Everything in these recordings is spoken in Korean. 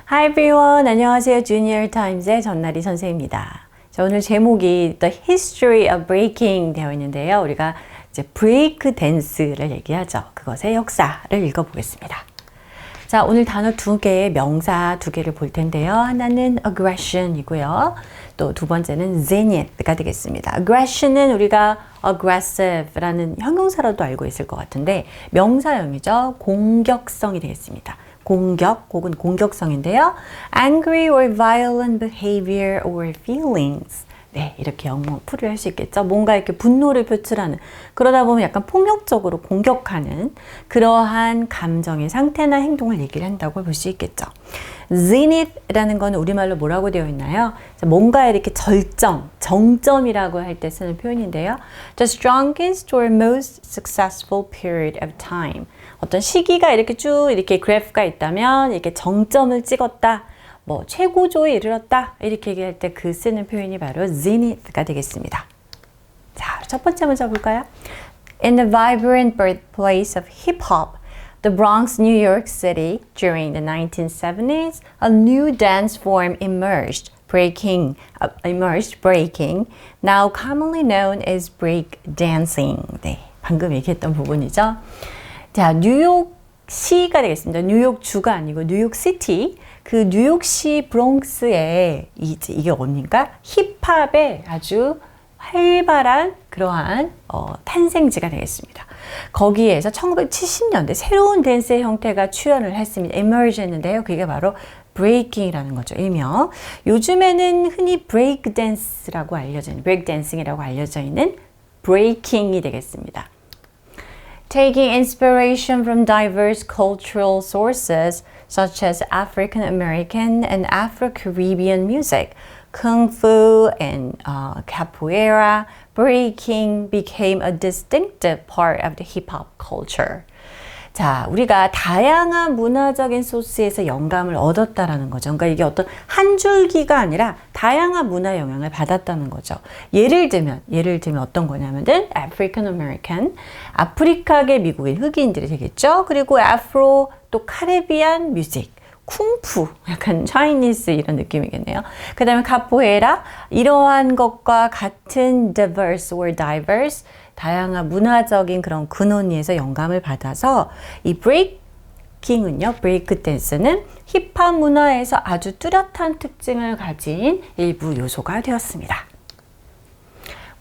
Hi everyone. 안녕하세요. Junior Times의 전나리 선생입니다. 자, 오늘 제목이 The History of Breaking 되어 있는데요. 우리가 이제 브레이크 댄스를 얘기하죠. 그것의 역사를 읽어보겠습니다. 자, 오늘 단어 두 개, 명사 두 개를 볼 텐데요. 하나는 aggression이고요. 또 두 번째는 zenith가 되겠습니다. aggression은 우리가 aggressive라는 형용사로도 알고 있을 것 같은데 명사형이죠. 공격성이 되겠습니다. 공격 혹은 공격성인데요. angry or violent behavior or feelings. 네, 이렇게 영어 풀이를 할 수 있겠죠. 뭔가 이렇게 분노를 표출하는, 그러다 보면 약간 폭력적으로 공격하는 그러한 감정의 상태나 행동을 얘기를 한다고 볼 수 있겠죠. zenith라는 건 우리말로 뭐라고 되어 있나요? 뭔가 이렇게 절정, 정점이라고 할 때 쓰는 표현인데요. The strongest or most successful period of time. 어떤 시기가 이렇게 쭉 이렇게 그래프가 있다면 이렇게 정점을 찍었다. 뭐 최고조에 이르렀다 이렇게 얘기할 때 그 쓰는 표현이 바로 zenith가 되겠습니다. 자, 첫 번째 문제 볼까요? In the vibrant birthplace of hip-hop, the Bronx, New York City, during the 1970s, a new dance form emerged, breaking, now commonly known as break dancing. 네, 방금 얘기했던 부분이죠. 자, 뉴욕시가 되겠습니다. 뉴욕주가 아니고 뉴욕시티. 그 뉴욕시 브롱스에 이게 어딘가 힙합의 아주 활발한 그러한 탄생지가 되겠습니다. 거기에서 1970년대 새로운 댄스의 형태가 출현을 했습니다. emerge 했는데요. 그게 바로 breaking이라는 거죠. 일명 요즘에는 흔히 break dance라고 알려져 있는 break dancing이라고 알려져 있는 breaking이 되겠습니다. Taking inspiration from diverse cultural sources such as African American and Afro-Caribbean music, Kung Fu and Capoeira, breaking became a distinctive part of the hip-hop culture. 자, 우리가 다양한 문화적인 소스에서 영감을 얻었다라는 거죠. 그러니까 이게 어떤 한 줄기가 아니라 다양한 문화 영향을 받았다는 거죠. 예를 들면 어떤 거냐면은 African American, 아프리카계 미국인 흑인들이 되겠죠. 그리고 아프로 또 카리비안 뮤직, 쿵푸, 약간 차이니스 이런 느낌이겠네요. 그 다음에 카포에라, 이러한 것과 같은 diverse or diverse, 다양한 문화적인 그런 근원에서 영감을 받아서 이 브레이킹은요, 브레이크 댄스는 힙합 문화에서 아주 뚜렷한 특징을 가진 일부 요소가 되었습니다.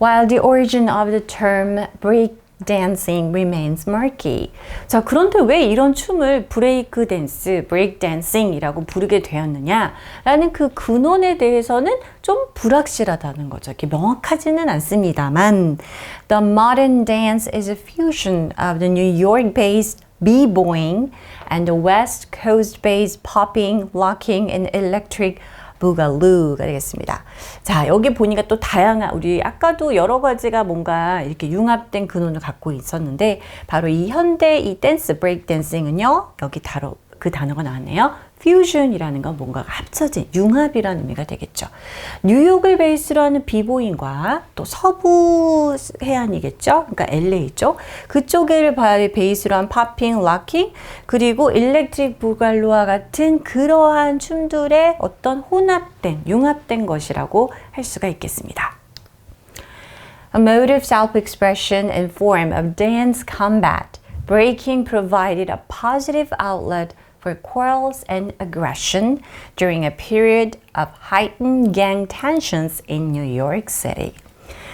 While the origin of the term break dancing remains murky. 자, 그런데 왜 이런 춤을 브레이크 댄스, 브레이크 댄싱이라고 부르게 되었느냐라는 그 근원에 대해서는 좀 불확실하다는 거죠. 이렇게 명확하지는 않습니다만, the modern dance is a fusion of the New York-based b-boying and the West Coast-based popping, locking, and electric 부갈루가 되겠습니다. 자, 여기 보니까 또 다양한, 우리 아까도 여러 가지가 뭔가 이렇게 융합된 근원을 갖고 있었는데 바로 이 현대 이 댄스, 브레이크 댄싱은요, 여기 바로 그 단어가 나왔네요. 퓨전이라는 건 뭔가가 합쳐진 융합이라는 의미가 되겠죠. 뉴욕을 베이스로 하는 비보잉과 또 서부 해안이겠죠. 그러니까 LA 쪽. 그쪽을 베이스로 한 팝핑, 락킹, 그리고 일렉트릭 부갈루와 같은 그러한 춤들의 어떤 혼합된, 융합된 것이라고 할 수가 있겠습니다. A mode of self-expression and form of dance combat, breaking provided a positive outlet for quarrels and aggression during a period of heightened gang tensions in New York City.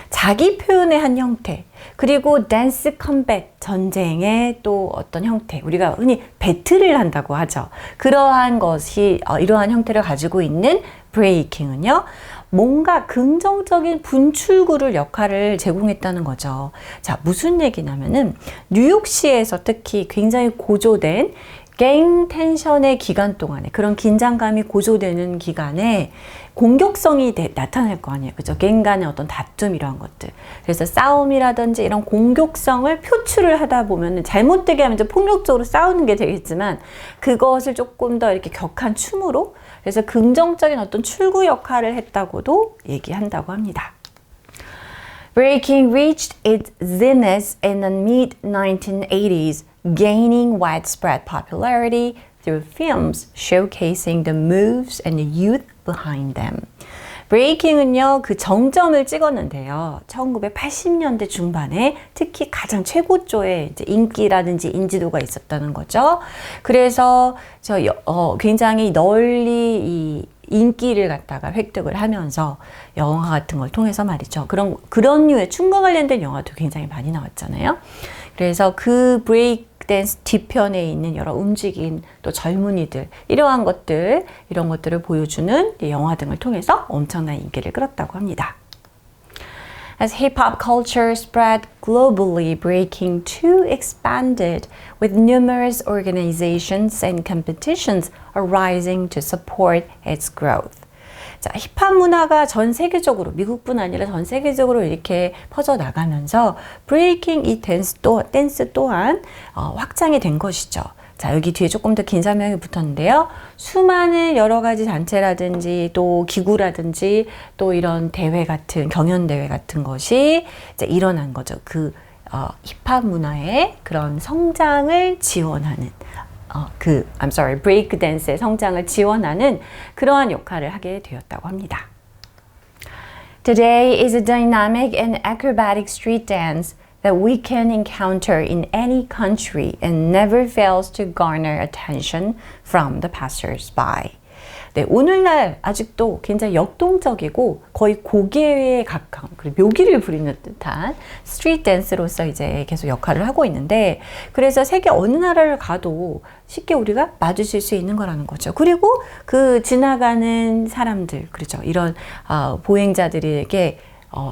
자기 표현의 한 형태, 그리고 댄스 컴뱃, 전쟁의 또 어떤 형태, 우리가 흔히 배틀을 한다고 하죠. 그러한 것이 이러한 형태를 가지고 있는 브레이킹은요, 뭔가 긍정적인 분출구를 역할을 제공했다는 거죠. 자, 무슨 얘기냐면은 뉴욕시에서 특히 굉장히 고조된 갱 텐션의 기간 동안에, 그런 긴장감이 고조되는 기간에 공격성이 나타날 거 아니에요. 그죠? 갱 간의 어떤 다툼 이런 것들. 그래서 싸움이라든지 이런 공격성을 표출을 하다 보면 잘못되게 하면 이제 폭력적으로 싸우는 게 되겠지만 그것을 조금 더 이렇게 격한 춤으로, 그래서 긍정적인 어떤 출구 역할을 했다고도 얘기한다고 합니다. Breaking reached its zenith in the mid-1980s, gaining widespread popularity through films showcasing the moves and the youth behind them. 브레이킹은요, 그 정점을 찍었는데요. 1980년대 중반에 특히 가장 최고조의 이제 인기라든지 인지도가 있었다는 거죠. 그래서 굉장히 널리 이 인기를 갖다가 획득을 하면서 영화 같은 걸 통해서 말이죠. 그런 류의 춤과 관련된 영화도 굉장히 많이 나왔잖아요. 그래서 그 브레이크 댄스 뒤편에 있는 여러 움직임, 또 젊은이들, 이런 것들을 보여주는 영화 등을 통해서 엄청난 인기를 끌었다고 합니다. As hip-hop culture spread globally, breaking too expanded, with numerous organizations and competitions arising to support its growth. 자, 힙합 문화가 전 세계적으로, 미국뿐 아니라 전 세계적으로 이렇게 퍼져 나가면서 브레이킹 이 댄스 또한 확장이 된 것이죠. 자, 여기 뒤에 조금 더 긴 설명이 붙었는데요. 수많은 여러 가지 단체라든지 또 기구라든지 또 이런 경연 대회 같은 것이 이제 일어난 거죠. 힙합 문화의 그런 성장을 지원하는 브레이크 댄스의 성장을 지원하는 그러한 역할을 하게 되었다고 합니다. Today is a dynamic and acrobatic street dance that we can encounter in any country and never fails to garner attention from the passers-by. 네, 오늘날 아직도 굉장히 역동적이고 거의 고개에 가까운 그리고 묘기를 부리는 듯한 스트리트 댄스로서 이제 계속 역할을 하고 있는데, 그래서 세계 어느 나라를 가도 쉽게 우리가 마주칠 수 있는 거라는 거죠. 그리고 그 지나가는 사람들, 그렇죠. 이런 보행자들에게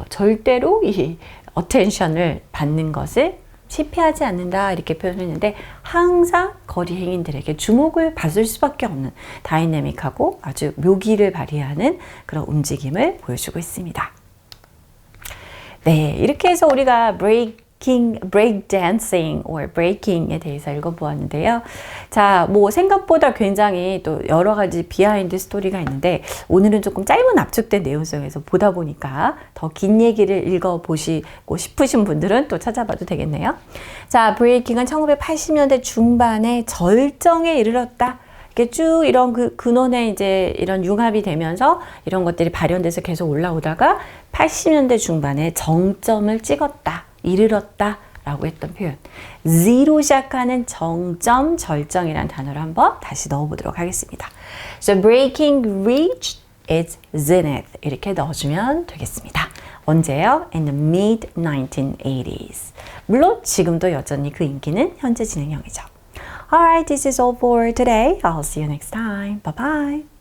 절대로 이 어텐션을 받는 것을 실패하지 않는다 이렇게 표현했는데, 항상 거리 행인들에게 주목을 받을 수밖에 없는 다이내믹하고 아주 묘기를 발휘하는 그런 움직임을 보여주고 있습니다. 네, 이렇게 해서 우리가 break dancing or breaking에 대해서 읽어보았는데요. 자, 생각보다 굉장히 또 여러 가지 비하인드 스토리가 있는데, 오늘은 조금 짧은 압축된 내용 속에서 보다 보니까 더 긴 얘기를 읽어보시고 싶으신 분들은 또 찾아봐도 되겠네요. 자, 브레이킹은 1980년대 중반에 절정에 이르렀다. 이렇게 쭉 이런 근원에 이제 이런 융합이 되면서 이런 것들이 발현돼서 계속 올라오다가 80년대 중반에 정점을 찍었다. 이르렀다 라고 했던 표현, Z로 시작하는 정점, 절정이라는 단어를 한번 다시 넣어보도록 하겠습니다. So breaking reached its zenith 이렇게 넣어주면 되겠습니다. 언제요? In the mid-1980s. 물론 지금도 여전히 그 인기는 현재 진행형이죠. Alright, this is all for today. I'll see you next time. Bye bye.